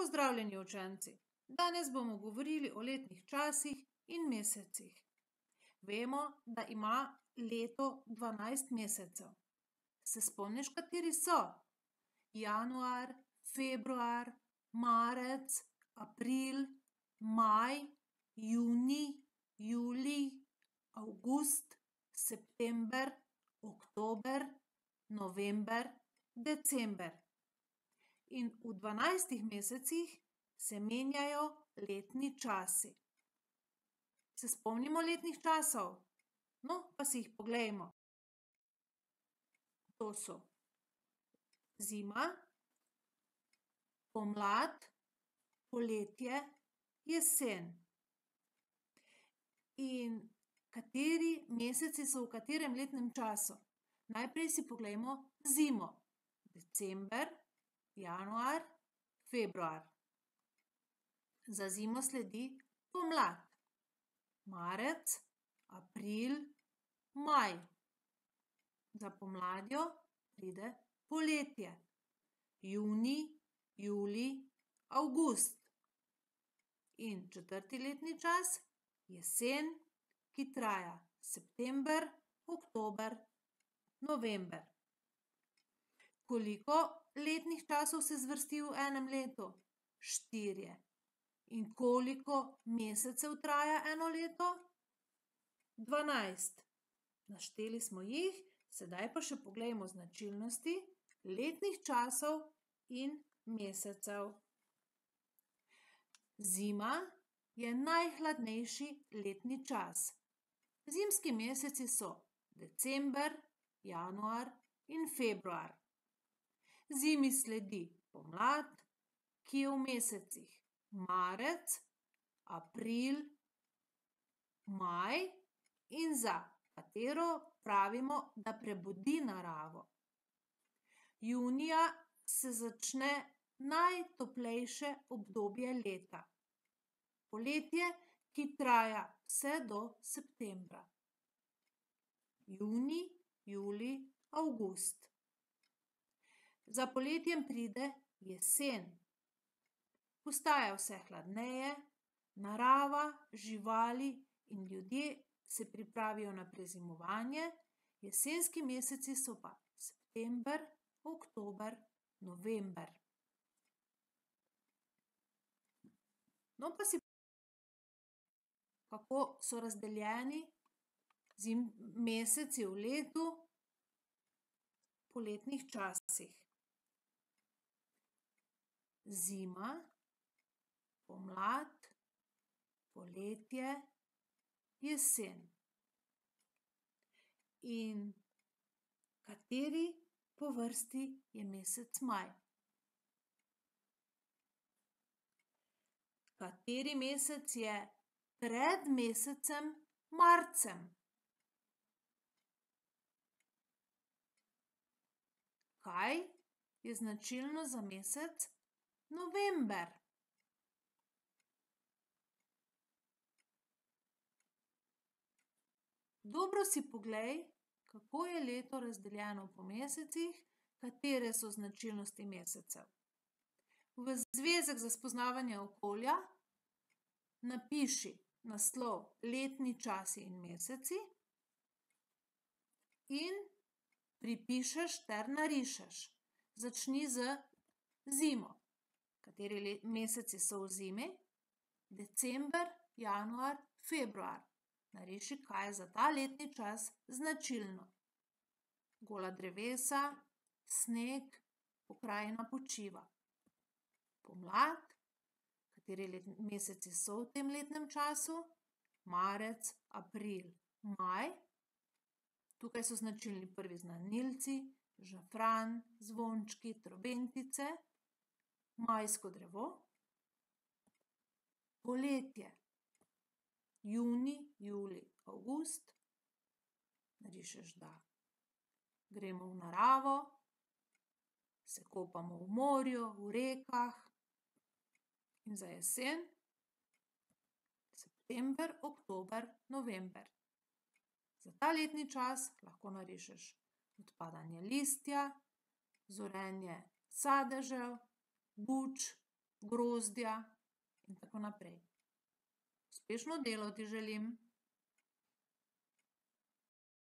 Pozdravljeni učenci! Danes bomo govorili o letnih časih in mesecih. Vemo, da ima leto 12 mesecev. Se spomniš, kateri so? Januar, februar, marec, april, maj, junij, julij, avgust, september, oktober, november, december. In v 12 mesecih se menjajo letni časi. Se spomnimo letnih časov? No, pa si jih poglejmo. To so zima, pomlad, poletje, jesen. In kateri meseci so v katerem letnem času? Najprej si poglejmo zimo. December, januar, februar. Za zimo sledi pomlad. Marec, april, maj. Za pomladjo pride poletje. Junij, julij, avgust. In četrti letni čas, jesen, ki traja september, oktober, november. Koliko letnih časov se zvrsti v enem letu? 4. In koliko mesecev traja eno leto? 12. Našteli smo jih, sedaj pa še poglejmo značilnosti letnih časov in mesecev. Zima je najhladnejši letni čas. Zimski meseci so december, januar in februar. Zimi sledi pomlad, ki je v mesecih marec, april, maj in za katero pravimo, da prebudi naravo. Junija se začne najtoplejše obdobje leta. Poletje, ki traja vse do septembra. Junij, julij, avgust. Za poletjem pride jesen. Postaja vse hladneje, narava, živali in ljudje se pripravijo na prezimovanje, jesenski meseci so pa september, oktober, november. No, pa si kako so razdeljeni meseci v letu po letnih časih. Zima, pomlad, poletje, jesen. In kateri po vrsti je mesec maj? Kateri mesec je pred mesecem marcem? Kaj je značilno za mesec november? Dobro si poglej, kako je leto razdeljeno po mesecih, katere so značilnosti mesecev. V zvezek za spoznavanje okolja napiši naslov letni časi in meseci in pripišeš ter narišeš. Začni z zimo. Kateri meseci so v zimi? December, januar, februar. Nariši, kaj je za ta letni čas značilno. Gola drevesa, sneg, pokrajina počiva. Pomlad. Kateri meseci so v tem letnem času? Marec, april, maj. Tukaj so značilni prvi znanilci, žafran, zvončki, trobentice. Majsko drevo. Poletje. Junij, julij, avgust. Narišeš, da gremo v naravo, se kopamo v morju, v rekah. In za jesen september, oktober, november. Za ta letni čas lahko narišeš odpadanje listja, zorenje sadežev, buč, grozdja in tako naprej. Uspešno delo ti želim.